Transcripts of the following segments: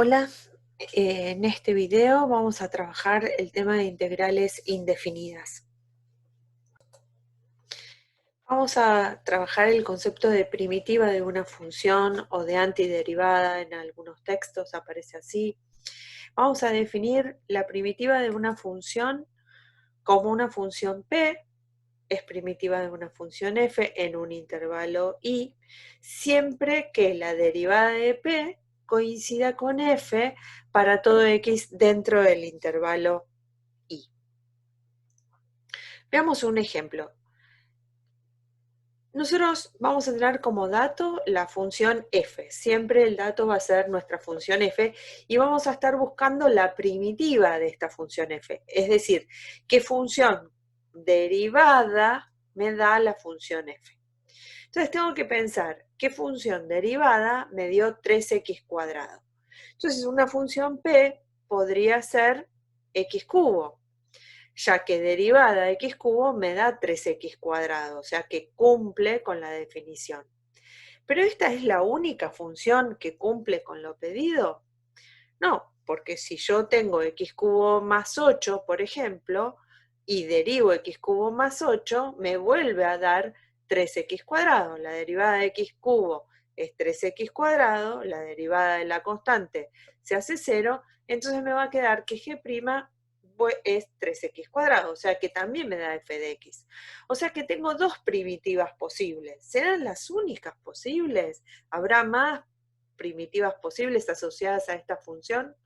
Hola, en este video vamos a trabajar el tema de integrales indefinidas. Vamos a trabajar el concepto de primitiva de una función o de antiderivada, en algunos textos aparece así. Vamos a definir la primitiva de una función como una función p es primitiva de una función f en un intervalo i, siempre que la derivada de p coincida con f para todo x dentro del intervalo i. Veamos un ejemplo. Nosotros vamos a tener como dato la función f. Siempre el dato va a ser nuestra función f y vamos a estar buscando la primitiva de esta función f. Es decir, qué función derivada me da la función f. Entonces tengo que pensar qué función derivada me dio 3x cuadrado. Entonces una función p podría ser x cubo, ya que derivada de x cubo me da 3x cuadrado, o sea que cumple con la definición. ¿Pero esta es la única función que cumple con lo pedido? No, porque si yo tengo x cubo más 8, por ejemplo, y derivo x cubo más 8, me vuelve a dar 3x cuadrado. La derivada de x cubo es 3x cuadrado, la derivada de la constante se hace 0, entonces me va a quedar que g' es 3x cuadrado, o sea que también me da f de x. O sea que tengo dos primitivas posibles. ¿Serán las únicas posibles? ¿Habrá más primitivas posibles asociadas a esta función?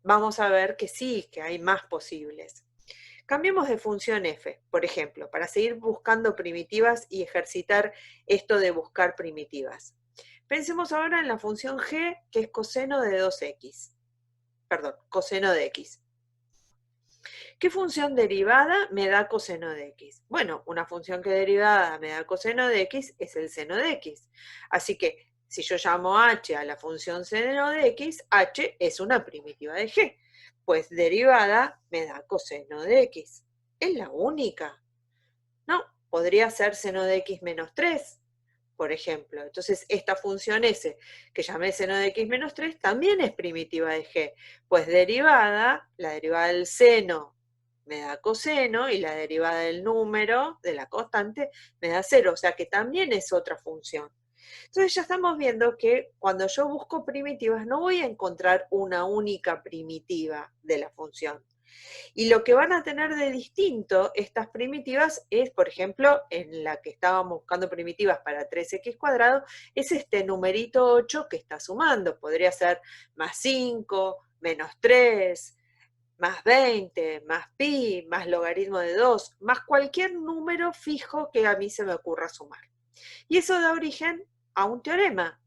Vamos a ver que sí, que hay más posibles. Cambiemos de función f, por ejemplo, para seguir buscando primitivas y ejercitar esto de buscar primitivas. Pensemos ahora en la función g, que es coseno de 2x. Perdón, coseno de x. ¿Qué función derivada me da coseno de x? Bueno, una función que derivada me da coseno de x es el seno de x. Así que si yo llamo h a la función seno de x, h es una primitiva de g, pues derivada me da coseno de x. ¿Es la única? No, podría ser seno de x menos 3, por ejemplo. Entonces esta función s, que llamé seno de x menos 3, también es primitiva de g, pues derivada, la derivada del seno me da coseno y la derivada del número, de la constante, me da 0, o sea que también es otra función. Entonces ya estamos viendo que cuando yo busco primitivas no voy a encontrar una única primitiva de la función. Y lo que van a tener de distinto estas primitivas es, por ejemplo, en la que estábamos buscando primitivas para 3x cuadrado, es este numerito 8 que está sumando. Podría ser más 5, menos 3, más 20, más pi, más logaritmo de 2, más cualquier número fijo que a mí se me ocurra sumar. Y eso da origen a un teorema,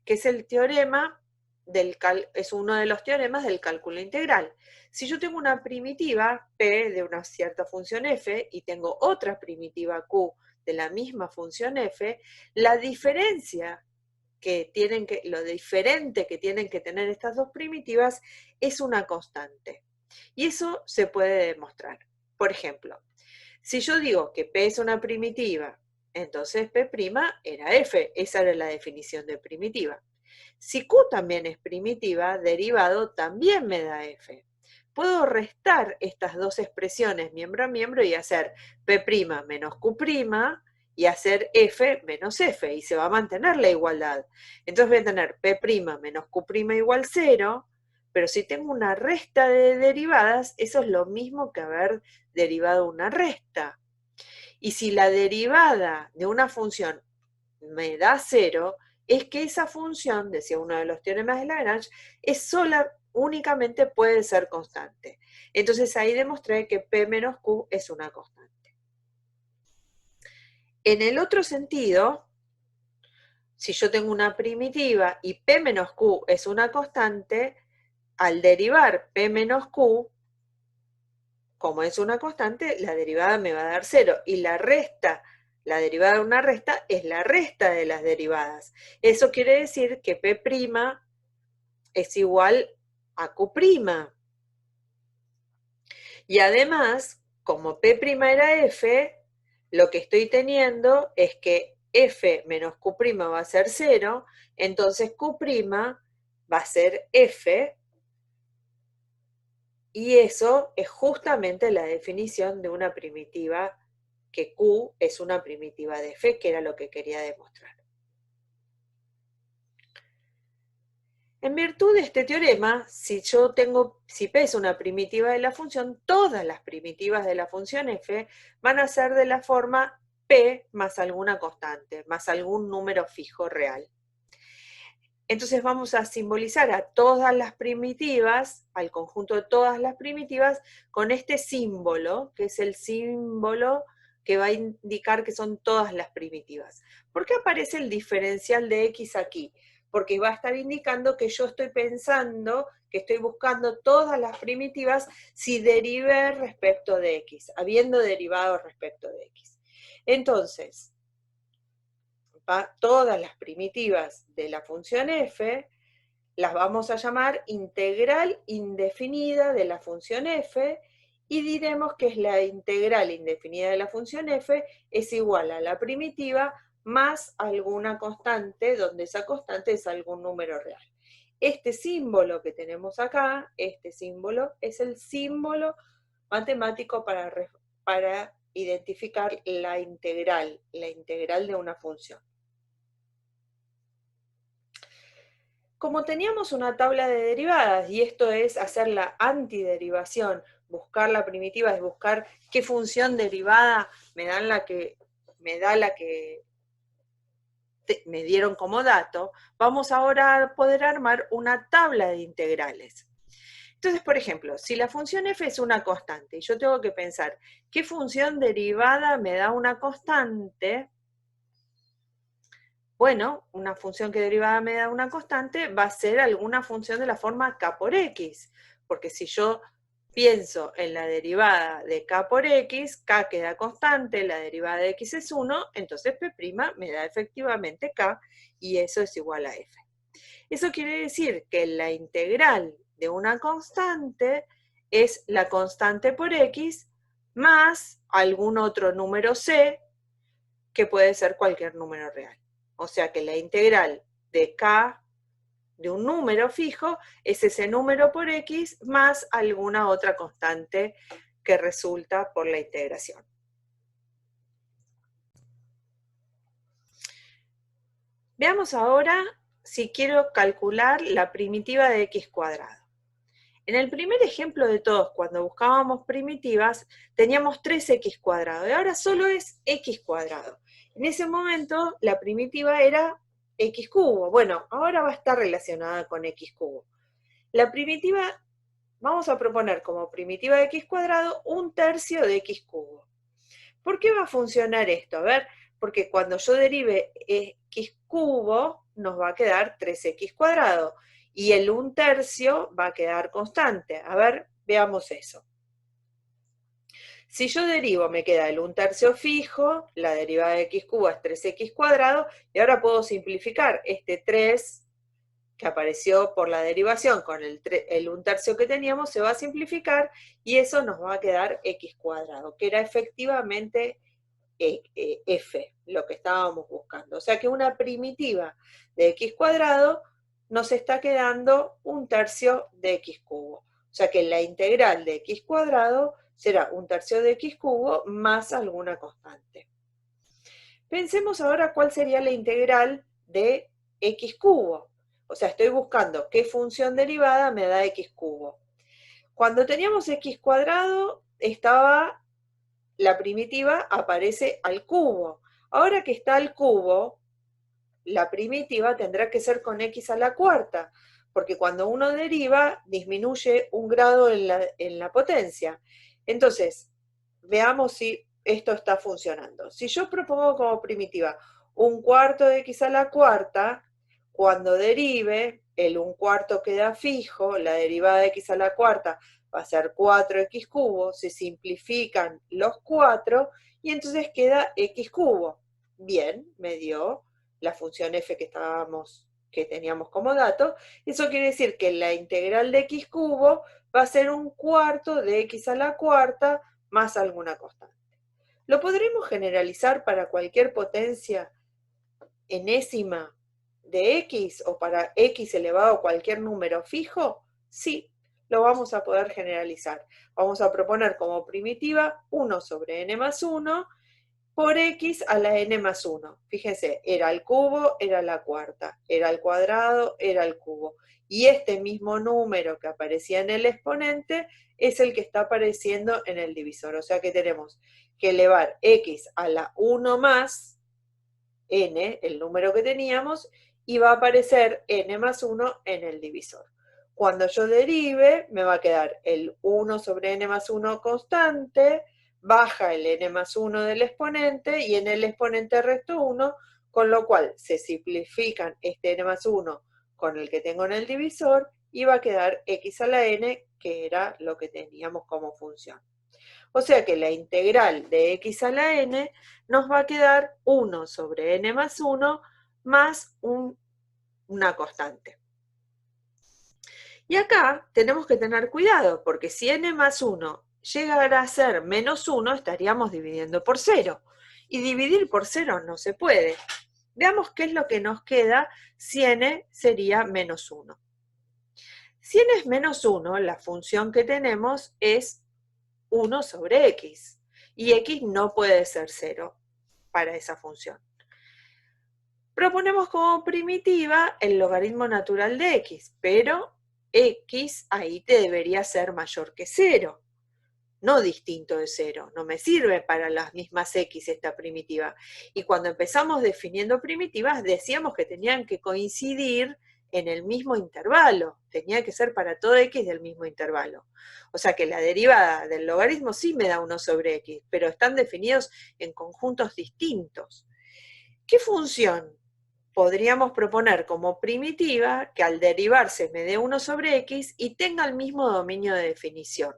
que es el teorema es uno de los teoremas del cálculo integral. Si yo tengo una primitiva p de una cierta función f y tengo otra primitiva q de la misma función f, la diferencia lo diferente que tienen que tener estas dos primitivas es una constante. Y eso se puede demostrar. Por ejemplo, si yo digo que p es una primitiva, entonces p' era f, esa era la definición de primitiva. Si q también es primitiva, derivado también me da f. Puedo restar estas dos expresiones miembro a miembro y hacer p' menos q' y hacer f menos f, y se va a mantener la igualdad. Entonces voy a tener p' menos q' igual 0, pero si tengo una resta de derivadas, eso es lo mismo que haber derivado una resta. Y si la derivada de una función me da 0, es que esa función, decía uno de los teoremas de Lagrange, únicamente puede ser constante. Entonces ahí demostré que p menos q es una constante. En el otro sentido, si yo tengo una primitiva y p menos q es una constante, al derivar p menos q, como es una constante, la derivada me va a dar 0. Y la derivada de una resta es la resta de las derivadas. Eso quiere decir que p' es igual a q'. Y además, como p' era f, lo que estoy teniendo es que f menos q' va a ser 0, entonces q' va a ser f, y eso es justamente la definición de una primitiva, que q es una primitiva de f, que era lo que quería demostrar. En virtud de este teorema, si P es una primitiva de la función, todas las primitivas de la función f van a ser de la forma p más alguna constante, más algún número fijo real. Entonces vamos a simbolizar a todas las primitivas, al conjunto de todas las primitivas, con este símbolo, que es el símbolo que va a indicar que son todas las primitivas. ¿Por qué aparece el diferencial de x aquí? Porque va a estar indicando que yo estoy pensando, que estoy buscando todas las primitivas si derivé respecto de x, habiendo derivado respecto de x. Entonces, todas las primitivas de la función f las vamos a llamar integral indefinida de la función f, y diremos que es la integral indefinida de la función f es igual a la primitiva más alguna constante, donde esa constante es algún número real. Este símbolo que tenemos acá, este símbolo, es el símbolo matemático para identificar la integral de una función. Como teníamos una tabla de derivadas, y esto es hacer la antiderivación, buscar la primitiva, es buscar qué función derivada me da la que me dieron como dato, vamos ahora a poder armar una tabla de integrales. Entonces, por ejemplo, si la función f es una constante, y yo tengo que pensar qué función derivada me da una constante, bueno, una función que derivada me da una constante va a ser alguna función de la forma k por x, porque si yo pienso en la derivada de k por x, k queda constante, la derivada de x es 1, entonces p' me da efectivamente k, y eso es igual a f. Eso quiere decir que la integral de una constante es la constante por x más algún otro número c, que puede ser cualquier número real. O sea que la integral de k de un número fijo es ese número por x más alguna otra constante que resulta por la integración. Veamos ahora si quiero calcular la primitiva de x cuadrado. En el primer ejemplo de todos, cuando buscábamos primitivas, teníamos 3x cuadrado, y ahora solo es x cuadrado. En ese momento, la primitiva era x cubo. Bueno, ahora va a estar relacionada con x cubo. La primitiva, vamos a proponer como primitiva de x cuadrado 1/3 de x cubo. ¿Por qué va a funcionar esto? A ver, porque cuando yo derive x cubo, nos va a quedar 3x cuadrado, y el 1/3 va a quedar constante. A ver, veamos eso. Si yo derivo, me queda el 1/3 fijo, la derivada de x cubo es 3x cuadrado, y ahora puedo simplificar este 3 que apareció por la derivación con el 1/3 que teníamos, se va a simplificar, y eso nos va a quedar x cuadrado, que era efectivamente f, lo que estábamos buscando. O sea que una primitiva de x cuadrado nos está quedando 1/3 de x cubo. O sea que la integral de x cuadrado será 1/3 de x cubo más alguna constante. Pensemos ahora cuál sería la integral de x cubo. O sea, estoy buscando qué función derivada me da x cubo. Cuando teníamos x cuadrado, la primitiva aparece al cubo. Ahora que está al cubo, la primitiva tendrá que ser con x a la cuarta, porque cuando uno deriva, disminuye un grado en la potencia. Entonces, veamos si esto está funcionando. Si yo propongo como primitiva 1/4 de x a la cuarta, cuando derive, el 1/4 queda fijo, la derivada de x a la cuarta va a ser 4x cubo, se simplifican los 4, y entonces queda x cubo. Bien, me dio la función f que teníamos como dato. Eso quiere decir que la integral de x cubo va a ser 1/4 de x a la cuarta más alguna constante. Lo podremos generalizar para cualquier potencia enésima de x o para x elevado a cualquier número fijo? Sí, lo vamos a poder generalizar. Vamos a proponer como primitiva 1 sobre n más 1 por x a la n más 1. Fíjense, era al cubo, era la cuarta, era al cuadrado, era al cubo. Y este mismo número que aparecía en el exponente es el que está apareciendo en el divisor. O sea que tenemos que elevar x a la 1 más n, el número que teníamos, y va a aparecer n más 1 en el divisor. Cuando yo derive, me va a quedar el 1 sobre n más 1 constante, baja el n más 1 del exponente, y en el exponente resto 1, con lo cual se simplifican este n más 1 con el que tengo en el divisor, y va a quedar x a la n, que era lo que teníamos como función. O sea que la integral de x a la n nos va a quedar 1 sobre n más 1 más una constante. Y acá tenemos que tener cuidado, porque si n más 1 llegara a ser menos 1, estaríamos dividiendo por 0. Y dividir por 0 no se puede. Veamos qué es lo que nos queda si n sería menos 1. Si n es menos 1, la función que tenemos es 1 sobre x, y x no puede ser 0 para esa función. Proponemos como primitiva el logaritmo natural de x, pero x ahí te debería ser mayor que 0, no distinto de 0. No me sirve para las mismas x esta primitiva. Y cuando empezamos definiendo primitivas, decíamos que tenían que coincidir en el mismo intervalo, tenía que ser para todo x del mismo intervalo. O sea que la derivada del logaritmo sí me da 1 sobre x, pero están definidos en conjuntos distintos. ¿Qué función podríamos proponer como primitiva que al derivarse me dé 1 sobre x y tenga el mismo dominio de definición?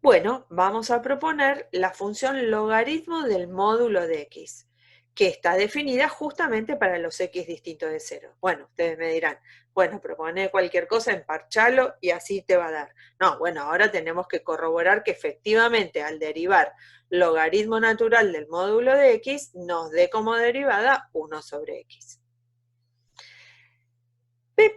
Bueno, vamos a proponer la función logaritmo del módulo de x, que está definida justamente para los x distintos de 0. Bueno, ustedes me dirán, bueno, propone cualquier cosa, emparchalo y así te va a dar. No, bueno, ahora tenemos que corroborar que efectivamente al derivar logaritmo natural del módulo de x nos dé como derivada 1 sobre x. P',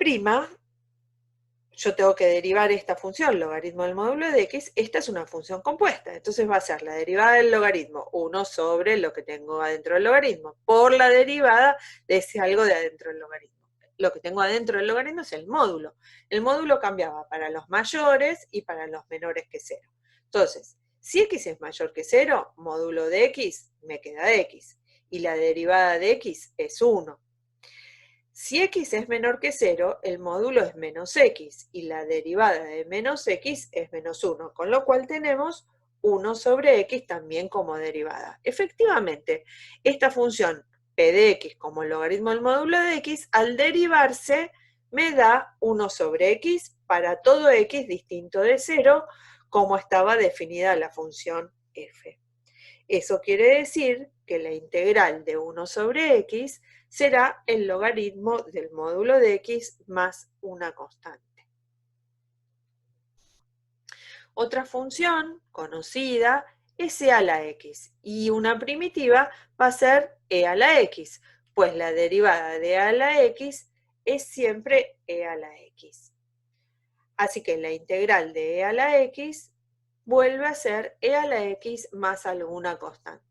yo tengo que derivar esta función, logaritmo del módulo de x, esta es una función compuesta, entonces va a ser la derivada del logaritmo 1 sobre lo que tengo adentro del logaritmo, por la derivada de ese algo de adentro del logaritmo. Lo que tengo adentro del logaritmo es el módulo. El módulo cambiaba para los mayores y para los menores que 0. Entonces, si x es mayor que 0, módulo de x me queda x, y la derivada de x es 1. Si x es menor que 0, el módulo es menos x, y la derivada de menos x es menos 1, con lo cual tenemos 1 sobre x también como derivada. Efectivamente, esta función p de x como logaritmo del módulo de x, al derivarse, me da 1 sobre x para todo x distinto de 0, como estaba definida la función f. Eso quiere decir que la integral de 1 sobre x será el logaritmo del módulo de x más una constante. Otra función conocida es e a la x, y una primitiva va a ser e a la x, pues la derivada de e a la x es siempre e a la x. Así que la integral de e a la x vuelve a ser e a la x más alguna constante.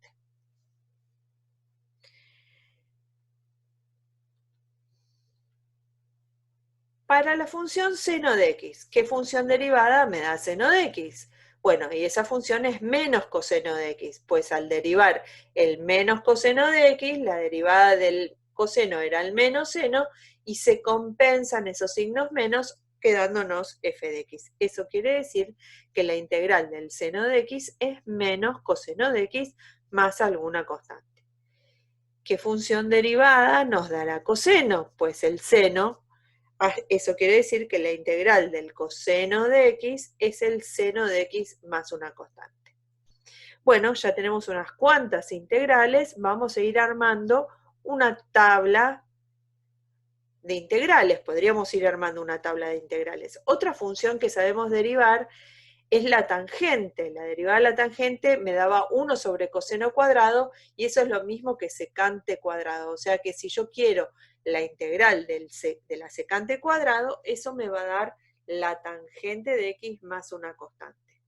Para la función seno de x, ¿qué función derivada me da seno de x? Bueno, y esa función es menos coseno de x, pues al derivar el menos coseno de x, la derivada del coseno era el menos seno, y se compensan esos signos menos quedándonos f de x. Eso quiere decir que la integral del seno de x es menos coseno de x más alguna constante. ¿Qué función derivada nos dará coseno? Pues el seno. Eso quiere decir que la integral del coseno de x es el seno de x más una constante. Bueno, ya tenemos unas cuantas integrales, vamos a ir armando una tabla de integrales. Podríamos ir armando una tabla de integrales. Otra función que sabemos derivar es la tangente. La derivada de la tangente me daba 1 sobre coseno cuadrado y eso es lo mismo que secante cuadrado. O sea que si yo quiero la integral de la secante cuadrado, eso me va a dar la tangente de x más una constante.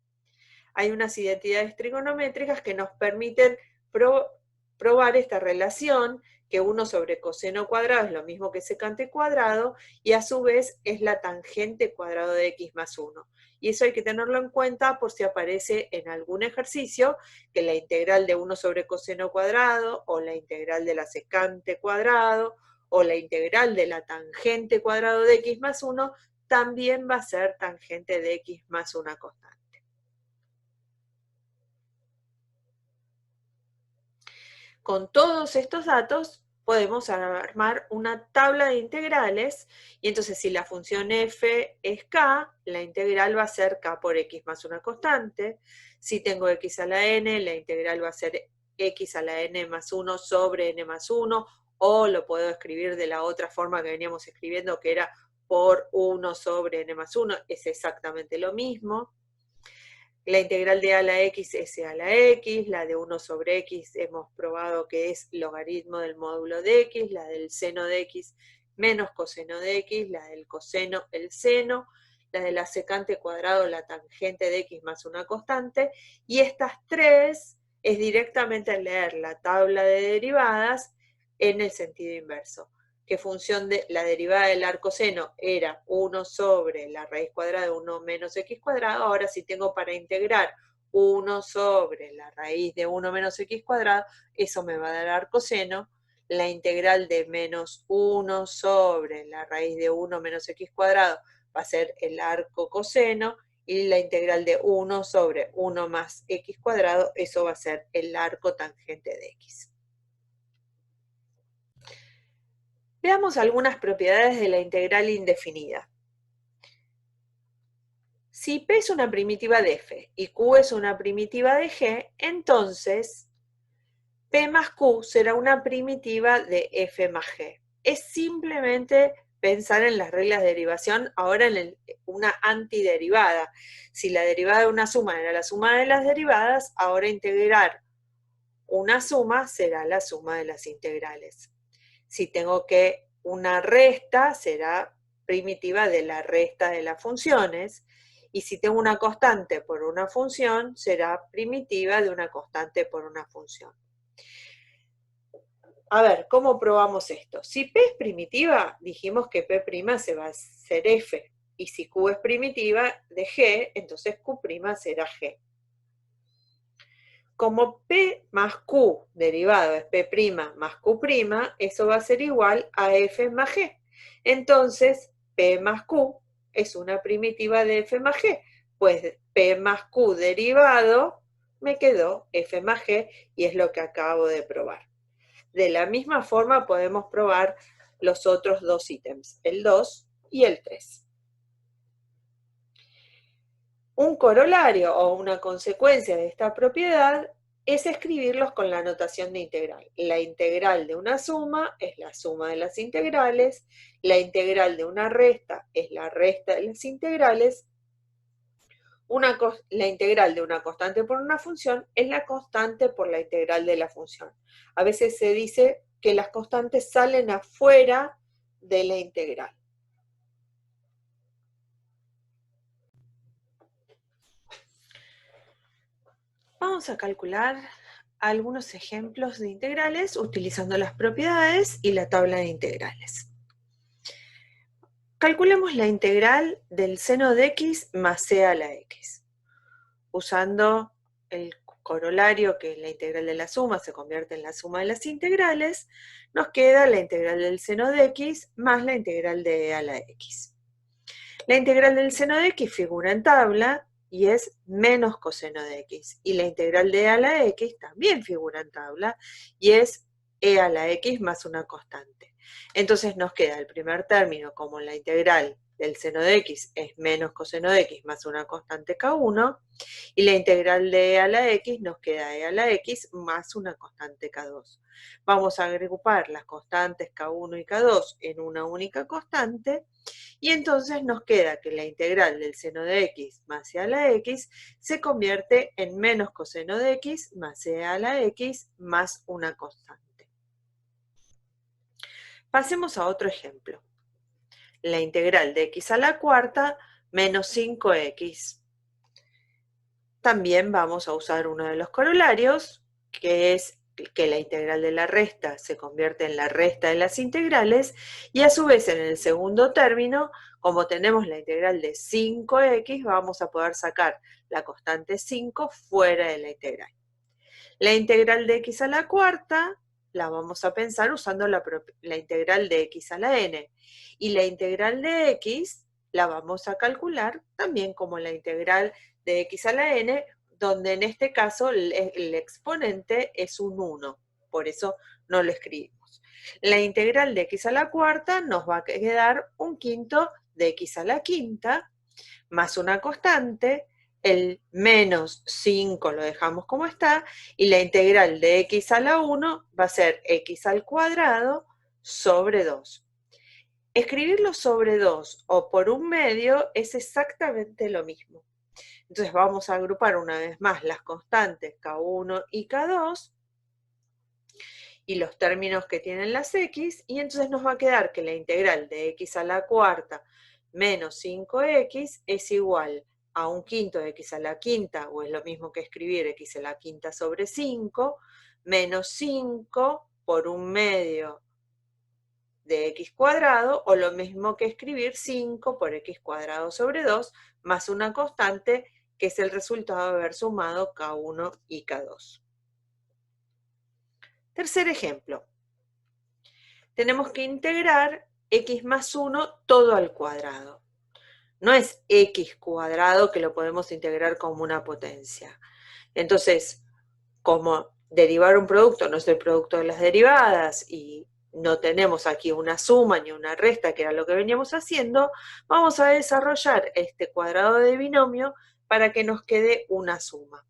Hay unas identidades trigonométricas que nos permiten probar esta relación, que 1 sobre coseno cuadrado es lo mismo que secante cuadrado, y a su vez es la tangente cuadrado de x más 1. Y eso hay que tenerlo en cuenta por si aparece en algún ejercicio que la integral de 1 sobre coseno cuadrado, o la integral de la secante cuadrado, o la integral de la tangente cuadrado de x más 1, también va a ser tangente de x más una constante. Con todos estos datos podemos armar una tabla de integrales y entonces si la función f es k, la integral va a ser k por x más una constante. Si tengo x a la n, la integral va a ser x a la n más 1 sobre n más 1, o lo puedo escribir de la otra forma que veníamos escribiendo, que era por 1 sobre n más 1, es exactamente lo mismo. La integral de a a la x es e a la x, la de 1 sobre x hemos probado que es logaritmo del módulo de x, la del seno de x menos coseno de x, la del coseno el seno, la de la secante cuadrado, la tangente de x más una constante, y estas tres es directamente leer la tabla de derivadas en el sentido inverso, que función de la derivada del arcoseno era 1 sobre la raíz cuadrada de 1 menos x cuadrado, ahora si tengo para integrar 1 sobre la raíz de 1 menos x cuadrado, eso me va a dar arcoseno. La integral de menos 1 sobre la raíz de 1 menos x cuadrado va a ser el arco coseno, y la integral de 1 sobre 1 más x cuadrado, eso va a ser el arco tangente de x. Veamos algunas propiedades de la integral indefinida. Si P es una primitiva de f y Q es una primitiva de g, entonces P más Q será una primitiva de f más g. Es simplemente pensar en las reglas de derivación, ahora en una antiderivada. Si la derivada de una suma era la suma de las derivadas, ahora integrar una suma será la suma de las integrales. Si tengo que una resta, será primitiva de la resta de las funciones, y si tengo una constante por una función, será primitiva de una constante por una función. A ver, ¿cómo probamos esto? Si P es primitiva, dijimos que P' se va a ser F, y si Q es primitiva de G, entonces Q' será G. Como P más Q derivado es P' más Q', eso va a ser igual a F más G. Entonces, P más Q es una primitiva de F más G, pues P más Q derivado me quedó F más G, y es lo que acabo de probar. De la misma forma podemos probar los otros dos ítems, el 2 y el 3. Un corolario o una consecuencia de esta propiedad es escribirlos con la notación de integral. La integral de una suma es la suma de las integrales, la integral de una resta es la resta de las integrales, la integral de una constante por una función es la constante por la integral de la función. A veces se dice que las constantes salen afuera de la integral. Vamos a calcular algunos ejemplos de integrales utilizando las propiedades y la tabla de integrales. Calculemos la integral del seno de x más c a la x. Usando el corolario, que es la integral de la suma, se convierte en la suma de las integrales, nos queda la integral del seno de x más la integral de e a la x. La integral del seno de x figura en tabla y es menos coseno de x. Y la integral de e a la x también figura en tabla y es e a la x más una constante. Entonces nos queda el primer término como la integral del seno de x es menos coseno de x más una constante k1, y la integral de e a la x nos queda e a la x más una constante k2. Vamos a agrupar las constantes k1 y k2 en una única constante, y entonces nos queda que la integral del seno de x más e a la x se convierte en menos coseno de x más e a la x más una constante. Pasemos a otro ejemplo. La integral de x a la cuarta menos 5x. También vamos a usar uno de los corolarios, que es que la integral de la resta se convierte en la resta de las integrales, y a su vez en el segundo término, como tenemos la integral de 5x, vamos a poder sacar la constante 5 fuera de la integral. La integral de x a la cuarta la vamos a pensar usando la integral de x a la n, y la integral de x la vamos a calcular también como la integral de x a la n, donde en este caso el exponente es un 1, por eso no lo escribimos. La integral de x a la cuarta nos va a quedar un quinto de x a la quinta, más una constante, el menos 5 lo dejamos como está, y la integral de x a la 1 va a ser x al cuadrado sobre 2. Escribirlo sobre 2 o por un medio es exactamente lo mismo. Entonces vamos a agrupar una vez más las constantes k1 y k2 y los términos que tienen las x, y entonces nos va a quedar que la integral de x a la cuarta menos 5x es igual a un quinto de x a la quinta, o es lo mismo que escribir x a la quinta sobre 5, menos 5 por un medio de x cuadrado, o lo mismo que escribir 5 por x cuadrado sobre 2, más una constante, que es el resultado de haber sumado k1 y k2. Tercer ejemplo. Tenemos que integrar x más 1 todo al cuadrado. No es x cuadrado que lo podemos integrar como una potencia. Entonces, como derivar un producto no es el producto de las derivadas y no tenemos aquí una suma ni una resta, que era lo que veníamos haciendo, vamos a desarrollar este cuadrado de binomio para que nos quede una suma.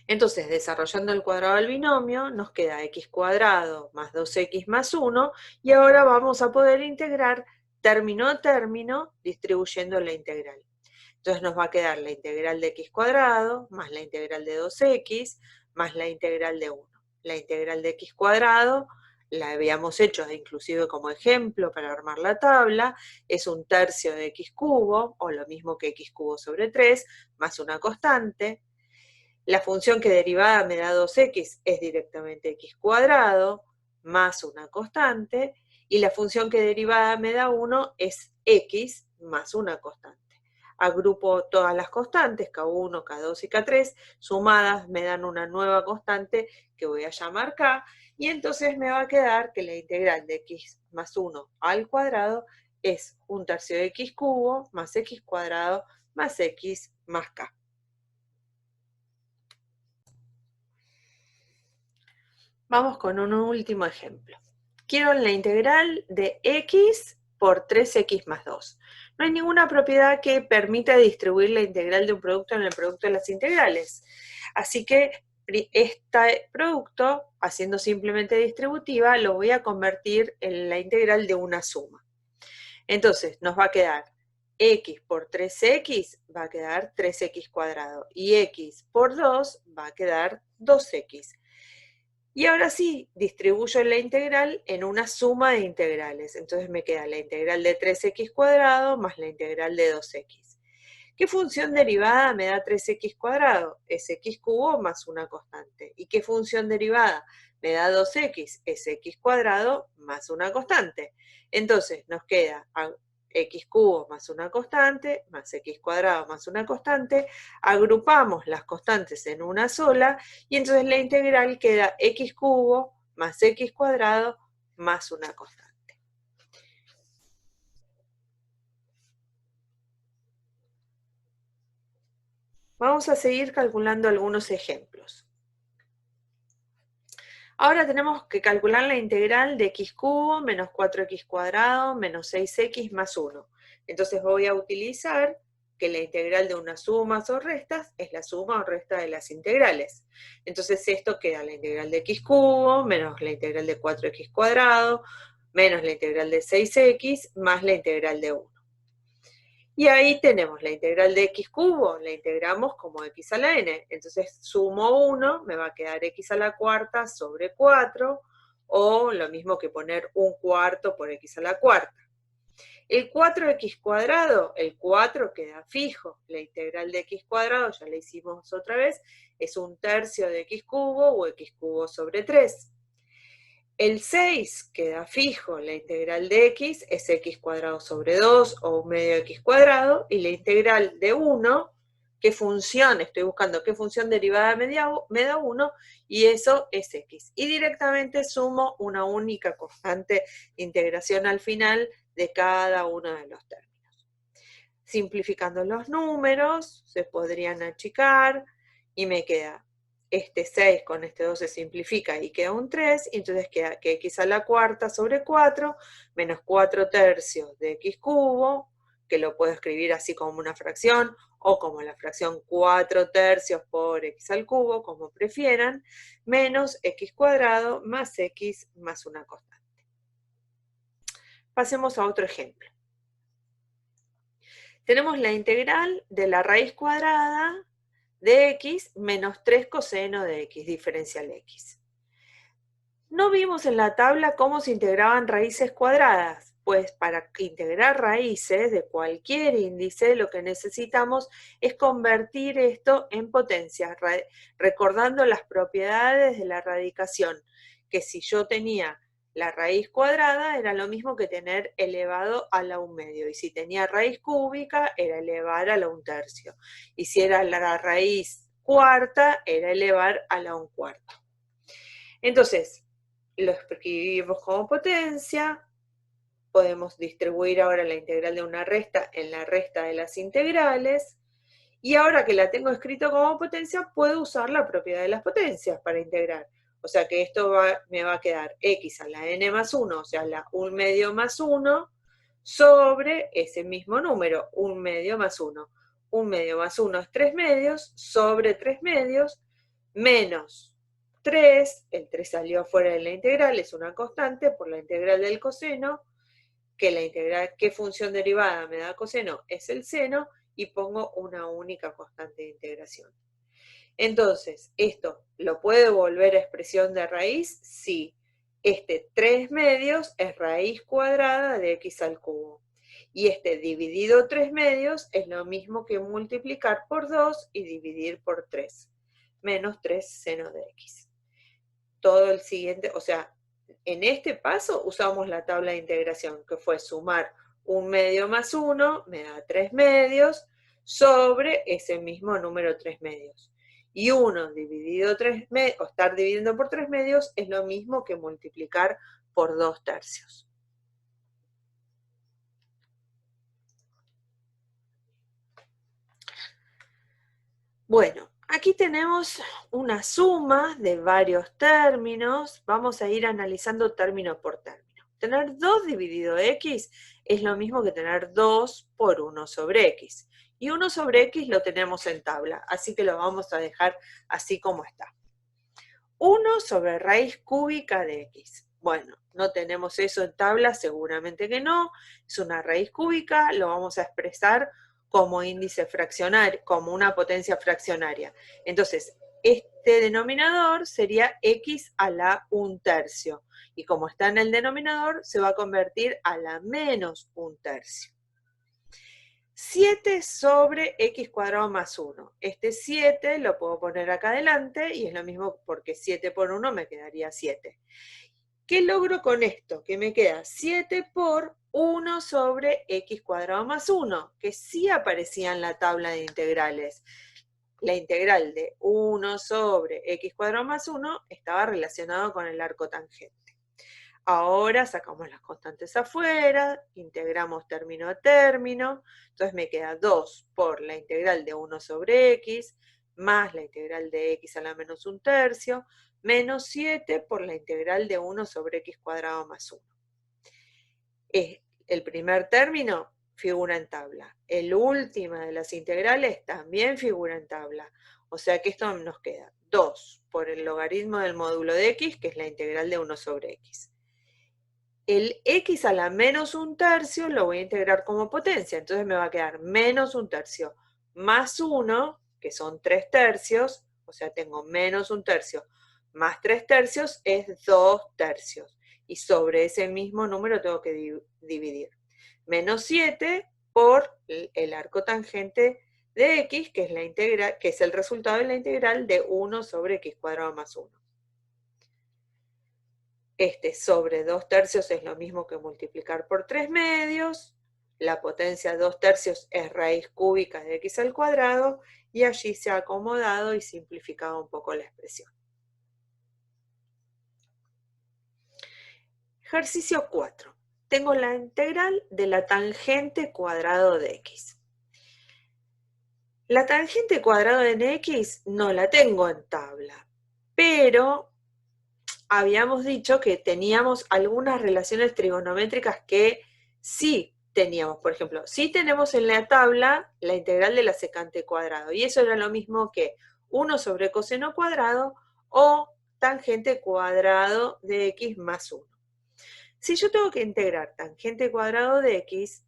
Entonces, desarrollando el cuadrado del binomio, nos queda x cuadrado más 2x más 1, y ahora vamos a poder integrar término a término distribuyendo la integral. Entonces nos va a quedar la integral de x cuadrado más la integral de 2x más la integral de 1. La integral de x cuadrado la habíamos hecho inclusive como ejemplo para armar la tabla, es un tercio de x cubo, o lo mismo que x cubo sobre 3, más una constante. La función que derivada me da 2x es directamente x cuadrado más una constante, y la función que derivada me da 1 es x más una constante. Agrupo todas las constantes, k1, k2 y k3, sumadas me dan una nueva constante que voy a llamar k, y entonces me va a quedar que la integral de x más 1 al cuadrado es un tercio de x cubo más x cuadrado más x más k. Vamos con un último ejemplo. Quiero la integral de x por 3x más 2. No hay ninguna propiedad que permita distribuir la integral de un producto en el producto de las integrales. Así que este producto, haciendo simplemente distributiva, lo voy a convertir en la integral de una suma. Entonces, nos va a quedar x por 3x va a quedar 3x cuadrado, y x por 2 va a quedar 2x. Y ahora sí, distribuyo la integral en una suma de integrales. Entonces me queda la integral de 3x cuadrado más la integral de 2x. ¿Qué función derivada me da 3x cuadrado? Es x cubo más una constante. ¿Y qué función derivada me da 2x? Es x cuadrado más una constante. Entonces nos queda x cubo más una constante, más x cuadrado más una constante, agrupamos las constantes en una sola, y entonces la integral queda x cubo más x cuadrado más una constante. Vamos a seguir calculando algunos ejemplos. Ahora tenemos que calcular la integral de x cubo menos 4x cuadrado menos 6x más 1. Entonces voy a utilizar que la integral de unas sumas o restas es la suma o resta de las integrales. Entonces esto queda la integral de x cubo menos la integral de 4x cuadrado menos la integral de 6x más la integral de 1. Y ahí tenemos la integral de x cubo, la integramos como x a la n. Entonces sumo 1, me va a quedar x a la cuarta sobre 4, o lo mismo que poner un cuarto por x a la cuarta. El 4x cuadrado, el 4 queda fijo. La integral de x cuadrado, ya la hicimos otra vez, es un tercio de x cubo o x cubo sobre 3. El 6 queda fijo, la integral de x es x cuadrado sobre 2 o 1 medio x cuadrado, y la integral de 1, ¿qué función? Estoy buscando qué función derivada me da 1, y eso es x. Y directamente sumo una única constante de integración al final de cada uno de los términos. Simplificando los números, se podrían achicar, y me queda este 6 con este 2 se simplifica y queda un 3, y entonces queda que x a la cuarta sobre 4 menos 4 tercios de x cubo, que lo puedo escribir así como una fracción, o como la fracción 4 tercios por x al cubo, como prefieran, menos x cuadrado más x más una constante. Pasemos a otro ejemplo. Tenemos la integral de la raíz cuadrada de x menos 3 coseno de x, diferencial x. No vimos en la tabla cómo se integraban raíces cuadradas, pues para integrar raíces de cualquier índice lo que necesitamos es convertir esto en potencias, recordando las propiedades de la radicación, que si yo tenía la raíz cuadrada era lo mismo que tener elevado a la 1/2, y si tenía raíz cúbica era elevar a la 1/3, y si era la raíz cuarta era elevar a la 1/4. Entonces, lo escribimos como potencia, podemos distribuir ahora la integral de una resta en la resta de las integrales, y ahora que la tengo escrito como potencia, puedo usar la propiedad de las potencias para integrar. O sea que esto me va a quedar x a la n más 1, o sea, la 1/2 más 1, sobre ese mismo número, 1/2 más 1. 1/2 más 1 es 3/2, sobre 3/2, menos 3, el 3 salió afuera de la integral, es una constante por la integral del coseno, que la integral, ¿qué función derivada me da coseno? Es el seno, y pongo una única constante de integración. Entonces, ¿esto lo puedo volver a expresión de raíz? Sí. Este 3/2 es raíz cuadrada de x al cubo. Y este dividido 3/2 es lo mismo que multiplicar por 2 y dividir por 3. Menos 3 seno de x. Todo el siguiente, o sea, en este paso usamos la tabla de integración, que fue sumar 1/2 más 1, me da 3/2, sobre ese mismo número 3/2. Y 1 dividido 3/2, o estar dividiendo por 3/2, es lo mismo que multiplicar por 2/3. Bueno, aquí tenemos una suma de varios términos. Vamos a ir analizando término por término. Tener 2 dividido x es lo mismo que tener 2 por 1 sobre x. Y 1 sobre x lo tenemos en tabla, así que lo vamos a dejar así como está. 1 sobre raíz cúbica de x. Bueno, no tenemos eso en tabla, seguramente que no. Es una raíz cúbica, lo vamos a expresar como índice fraccionario, como una potencia fraccionaria. Entonces, este denominador sería x a la 1/3. Y como está en el denominador, se va a convertir a la menos 1/3. 7 sobre x cuadrado más 1. Este 7 lo puedo poner acá adelante, y es lo mismo porque 7 por 1 me quedaría 7. ¿Qué logro con esto? Que me queda 7 por 1 sobre x cuadrado más 1, que sí aparecía en la tabla de integrales. La integral de 1 sobre x cuadrado más 1 estaba relacionado con el arco tangente. Ahora sacamos las constantes afuera, integramos término a término, entonces me queda 2 por la integral de 1 sobre x, más la integral de x a la menos 1/3, menos 7 por la integral de 1 sobre x cuadrado más 1. El primer término figura en tabla. El último de las integrales también figura en tabla. O sea que esto nos queda 2 por el logaritmo del módulo de x, que es la integral de 1 sobre x. El x a la menos 1/3 lo voy a integrar como potencia, entonces me va a quedar menos 1/3 más 1, que son 3/3, o sea, tengo menos 1/3 más 3/3 es 2/3. Y sobre ese mismo número tengo que dividir. Menos 7 por el arco tangente de x, que es, la integral, que es el resultado de la integral de 1 sobre x cuadrado más 1. Este sobre 2/3 es lo mismo que multiplicar por 3/2. La potencia 2/3 es raíz cúbica de x al cuadrado y allí se ha acomodado y simplificado un poco la expresión. Ejercicio 4. Tengo la integral de la tangente cuadrado de x. La tangente cuadrado de x no la tengo en tabla, pero habíamos dicho que teníamos algunas relaciones trigonométricas que sí teníamos. Por ejemplo, sí tenemos en la tabla la integral de la secante cuadrado, y eso era lo mismo que 1 sobre coseno cuadrado o tangente cuadrado de x más 1. Si yo tengo que integrar tangente cuadrado de x,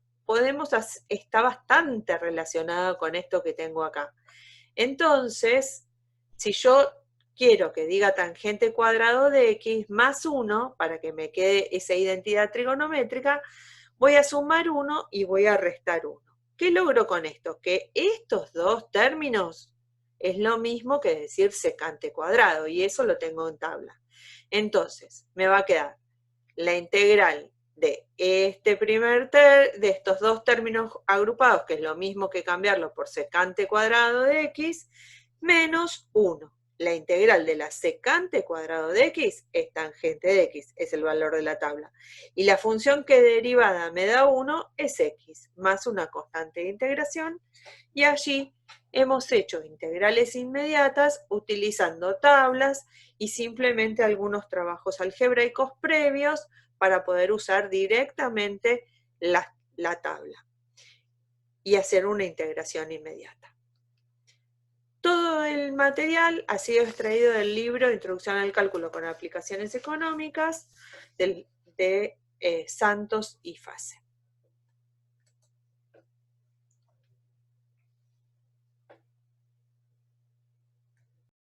está bastante relacionado con esto que tengo acá. Entonces, si yo quiero que diga tangente cuadrado de x más 1, para que me quede esa identidad trigonométrica, voy a sumar 1 y voy a restar 1. ¿Qué logro con esto? Que estos dos términos es lo mismo que decir secante cuadrado, y eso lo tengo en tabla. Entonces, me va a quedar la integral de de estos dos términos agrupados, que es lo mismo que cambiarlo por secante cuadrado de x, menos 1. La integral de la secante cuadrado de x es tangente de x, es el valor de la tabla. Y la función que derivada me da 1 es x, más una constante de integración, y allí hemos hecho integrales inmediatas utilizando tablas y simplemente algunos trabajos algebraicos previos para poder usar directamente la tabla y hacer una integración inmediata. Todo el material ha sido extraído del libro Introducción al cálculo con aplicaciones económicas de Santos y Fase.